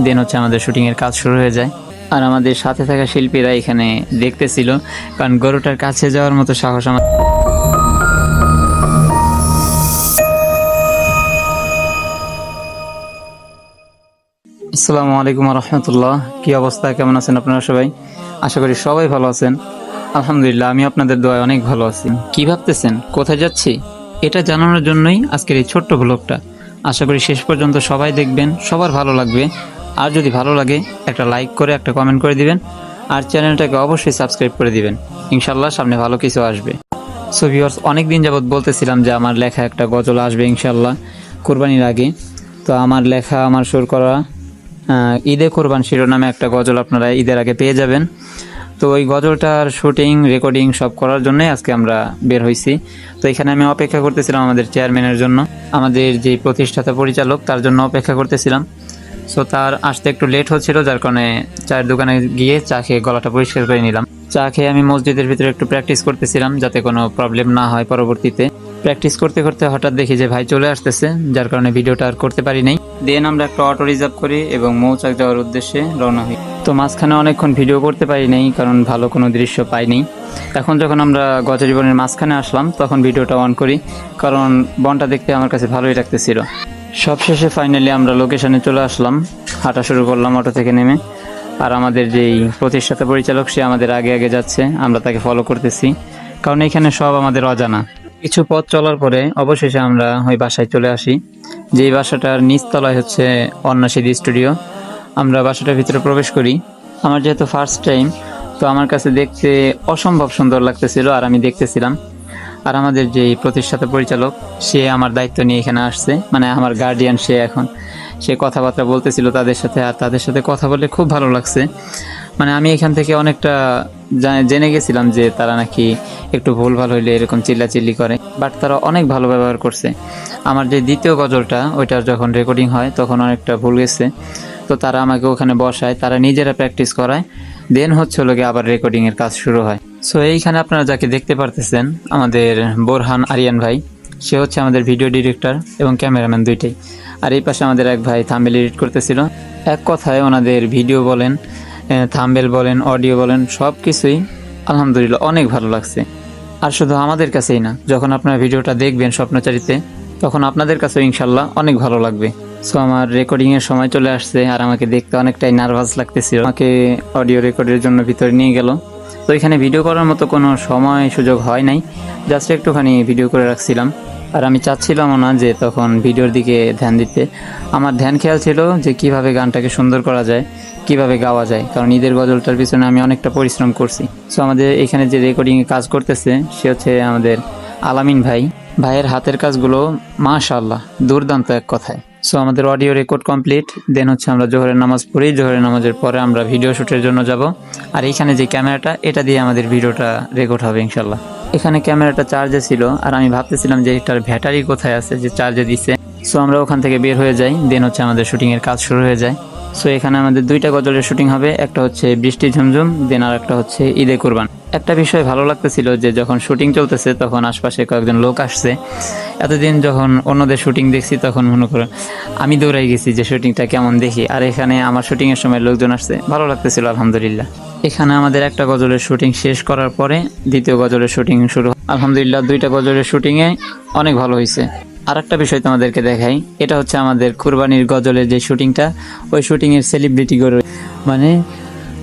দেন হচ্ছে আমাদের শুটিংয়ের কাজ শুরু হয়ে যায়। আর আমাদের সাথে থাকা শিল্পীরা এখানে দেখতেছিল, কারণ গরুটার কাছে যাওয়ার মতো সাহস আমার। আসসালামু আলাইকুম রহমতুল্লাহ। কি অবস্থা, কেমন আছেন আপনারা সবাই? আশা করি সবাই ভালো আছেন। আলহামদুলিল্লাহ, আমি আপনাদের দোয়ায় অনেক ভালো আছি। কি ভাবতেছেন কোথায় যাচ্ছি, এটা জানানোর জন্যই আজকের এই ছোট্ট ব্লগটা। আশা করি শেষ পর্যন্ত সবাই দেখবেন, সবার ভালো লাগবে। আর যদি ভালো লাগে একটা লাইক করে একটা কমেন্ট করে দিবেন, আর চ্যানেলটাকে অবশ্যই সাবস্ক্রাইব করে দিবেন। ইনশাল্লাহ সামনে ভালো কিছু আসবে। সো ভিউয়ার্স, অনেক দিন যাবত বলতেছিলাম যে আমার লেখা একটা গজল আসবে ইনশাল্লাহ কোরবানির আগে। তো আমার লেখা, আমার সুর করা ঈদে কোরবান শিরোনামে একটা গজল আপনারা ঈদের আগে পেয়ে যাবেন। তো ওই গজলটার শুটিং রেকর্ডিং সব করার জন্যই আজকে আমরা বের হয়েছি। তো এখানে আমি অপেক্ষা করতেছিলাম আমাদের চেয়ারম্যানের জন্য, আমাদের যে প্রতিষ্ঠাতা পরিচালক তার জন্য অপেক্ষা করতেছিলাম। সো তার আসতে একটু লেট হচ্ছিল, যার কারণে চায়ের দোকানে গিয়ে চা খেয়ে গলাটা পরিষ্কার করে নিলাম। চা খেয়ে আমি মসজিদের ভিতরে একটু প্র্যাকটিস করতেছিলাম যাতে কোনো প্রবলেম না হয় পরবর্তীতে। প্র্যাকটিস করতে করতে হঠাৎ দেখি যে ভাই চলে আসতেছে, যার কারণে ভিডিওটা আর করতে পারি নাই। দেন আমরা একটা অটো রিজার্ভ করি এবং মৌচাক যাওয়ার উদ্দেশ্যে রওনা হই। তো মাঝখানে অনেকক্ষণ ভিডিও করতে পারি নাই, কারণ ভালো কোনো দৃশ্য পাইনি। এখন যখন আমরা গজারি বনের মাঝখানে আসলাম তখন ভিডিওটা অন করি, কারণ বনটা দেখতে আমার কাছে ভালোই লাগতেছিল। সবশেষে ফাইনালি আমরা লোকেশনে চলে আসলাম, হাঁটা শুরু করলাম অটো থেকে নেমে। আর আমাদের যেই প্রতিষ্ঠাতা পরিচালক সে আমাদের আগে আগে যাচ্ছে, আমরা তাকে ফলো করতেছি, কারণ এখানে সব আমাদের অজানা। কিছু পথ চলার পরে অবশেষে আমরা ওই বাসায় চলে আসি, যেই বাসাটার নিচতলায় হচ্ছে অন্নাশিদ স্টুডিও। আমরা বাসাটার ভিতরে প্রবেশ করি। আমার যেহেতু ফার্স্ট টাইম, তো আমার কাছে দেখতে অসম্ভব সুন্দর লাগতেছিল আর আমি দেখতেছিলাম। আর আমাদের যেই প্রতিষ্ঠাতা পরিচালক সে আমার দায়িত্ব নিয়ে এখানে আসছে, মানে আমার গার্ডিয়ান সে। এখন সে কথাবার্তা বলতেছিল তাদের সাথে, আর তাদের সাথে কথা বলে খুব ভালো লাগছে। মানে আমি এখান থেকে অনেকটা জেনে গেছিলাম যে তারা নাকি একটু ভুলভাল হইলে এরকম চিল্লাচিল্লি করে, বাট তারা অনেক ভালো ব্যবহার করছে। আমার যে দ্বিতীয় গজলটা ওইটার যখন রেকর্ডিং হয় তখন অনেকটা ভুল গেছে, তো তারা আমাকে ওখানে বসায়, তারা নিজেরা প্র্যাকটিস করায়। দেন হচ্ছে লোকে আবার রেকর্ডিংয়ের কাজ শুরু হয়। সো এইখানে আপনারা যাকে দেখতে পারতেছেন আমাদের বোরহান আরিয়ান ভাই, সে হচ্ছে আমাদের ভিডিও ডিরেক্টর এবং ক্যামেরাম্যান দুইটাই। আর এই পাশে আমাদের এক ভাই থাম্বনেল এডিট করতেছিল। এক কথায় ওনাদের ভিডিও বলেন, থাম্বনেল বলেন, অডিও বলেন, সব কিছুই আলহামদুলিল্লাহ অনেক ভালো লাগছে। আর শুধু আমাদের কাছেই না, যখন আপনারা ভিডিওটা দেখবেন স্বপ্নচারীতে তখন আপনাদের কাছেও ইনশাল্লাহ অনেক ভালো লাগবে। সো আমার রেকর্ডিংয়ের সময় চলে আসছে আর আমাকে দেখতে অনেকটাই নার্ভাস লাগতেছিল। আমাকে অডিও রেকর্ডের জন্য ভিতরে নিয়ে গেল। তো এখানে ভিডিও করার মতো কোনো সময় সুযোগ হয় নাই, জাস্ট একটুখানি ভিডিও করে রাখছিলাম। আর আমি চাচ্ছিলামও না যে তখন ভিডিওর দিকে ধ্যান দিতে। আমার ধ্যান খেয়াল ছিল যে কিভাবে গানটাকে সুন্দর করা যায়, কিভাবে গাওয়া যায়, কারণ ঈদের গজলটার পিছনে আমি অনেকটা পরিশ্রম করছি। সো আমাদের এখানে যে রেকর্ডিংয়ে কাজ করতেছে সে হচ্ছে আমাদের আলামিন ভাই। ভাইয়ের হাতের কাজগুলো মাশাআল্লাহ দুর্দান্ত এক কথায়। সো আমাদের অডিও রেকর্ড কমপ্লিট। দেন হচ্ছে আমরা জোহরের নামাজ পড়ি, জোহরের নামাজের পরে আমরা ভিডিও শ্যুটের জন্য যাব। আর এইখানে যে ক্যামেরাটা, এটা দিয়ে আমাদের ভিডিওটা রেকর্ড হবে ইনশাল্লাহ। এখানে ক্যামেরাটা চার্জে ছিল আর আমি ভাবতেছিলাম যে এটার ব্যাটারি কোথায় আছে যে চার্জে দিছে। সো আমরা ওখান থেকে বের হয়ে যাই, দেন হচ্ছে আমাদের শুটিংয়ের কাজ শুরু হয়ে যায়। সো এখানে আমাদের দুইটা গজলের শুটিং হবে, একটা হচ্ছে বৃষ্টি ঝুমঝুম, দেন আর একটা হচ্ছে ঈদে কোরবান। একটা বিষয় ভালো লাগতেছিল যে যখন শুটিং চলতেছে তখন আশপাশে কয়েকজন লোক আসছে। এতদিন যখন অন্যদের শুটিং দেখছি তখন মনে করো আমি দৌড়াই গেছি যে শুটিংটা কেমন দেখি, আর এখানে আমার শুটিংয়ের সময় লোকজন আসছে, ভালো লাগতেছিল আলহামদুলিল্লাহ। এখানে আমাদের একটা গজলের শুটিং শেষ করার পরে দ্বিতীয় গজলের শুটিং শুরু। আলহামদুলিল্লাহ দুইটা গজলের শুটিংয়ে অনেক ভালো হয়েছে। আর একটা বিষয় তোমাদেরকে দেখাই, এটা হচ্ছে আমাদের কুরবানির গজলের যে শুটিংটা, ওই শুটিংয়ের সেলিব্রিটি গরু। মানে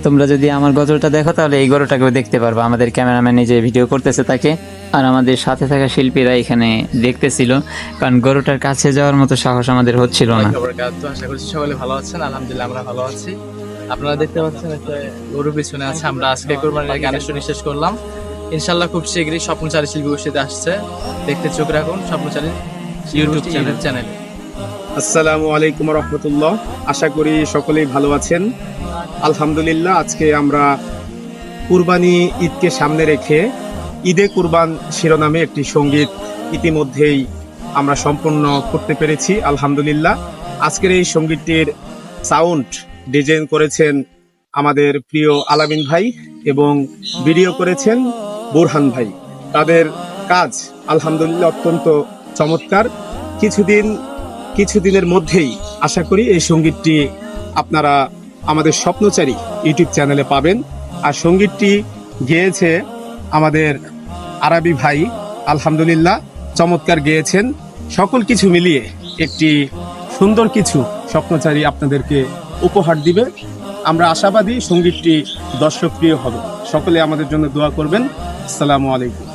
তোমরা যদি আমার গজলটা দেখো তাহলে এই গরুটাকেও দেখতে পারবা, আমাদের ক্যামেরাম্যান যে ভিডিও করতেছে তাকে। আর আমাদের সাথে থাকা শিল্পীরা এখানে দেখতেছিল, কারণ গরুটার কাছে যাওয়ার মতো সাহস আমাদের হচ্ছিল না। আশা করছি সকলে ভালো আছেন, আলহামদুলিল্লাহ আমরা ভালো আছি। আপনারা দেখতে পাচ্ছেন একটা গরু পিছনে আছে। আমরা আজকে কোরবানির গানের শুটিং শেষ করলাম, ইনশাল্লাহ খুব শীঘ্রই স্বপ্নচারী শিল্পী গোষ্ঠীতে আসছে, দেখতে চোখ রাখুন স্বপ্নচারী ইউটিউব চ্যানেল। আসসালামু আলাইকুম রহমতুল্লাহ। আশা করি সকলেই ভালো আছেন। আলহামদুলিল্লাহ আজকে আমরা কুরবানি ঈদকে সামনে রেখে ঈদে কুরবান শিরোনামে একটি সঙ্গীত ইতিমধ্যেই আমরা সম্পন্ন করতে পেরেছি আলহামদুলিল্লাহ। আজকের এই সঙ্গীতটির সাউন্ড ডিজাইন করেছেন আমাদের প্রিয় আলামিন ভাই এবং ভিডিও করেছেন বোরহান ভাই। তাদের কাজ আলহামদুলিল্লাহ অত্যন্ত চমৎকার। কিছুদিনের মধ্যেই আশা করি এই সঙ্গীতটি আপনারা আমাদের স্বপ্নচারী ইউটিউব চ্যানেলে পাবেন। আর সঙ্গীতটি গেয়েছে আমাদের আরবি ভাই, আলহামদুলিল্লাহ চমৎকার গেয়েছেন। সকল কিছু মিলিয়ে একটি সুন্দর কিছু স্বপ্নচারী আপনাদেরকে উপহার দিবে। আমরা আশাবাদী সঙ্গীতটি দর্শকপ্রিয় হবে। সকলে আমাদের জন্য দোয়া করবেন। আসসালামু আলাইকুম।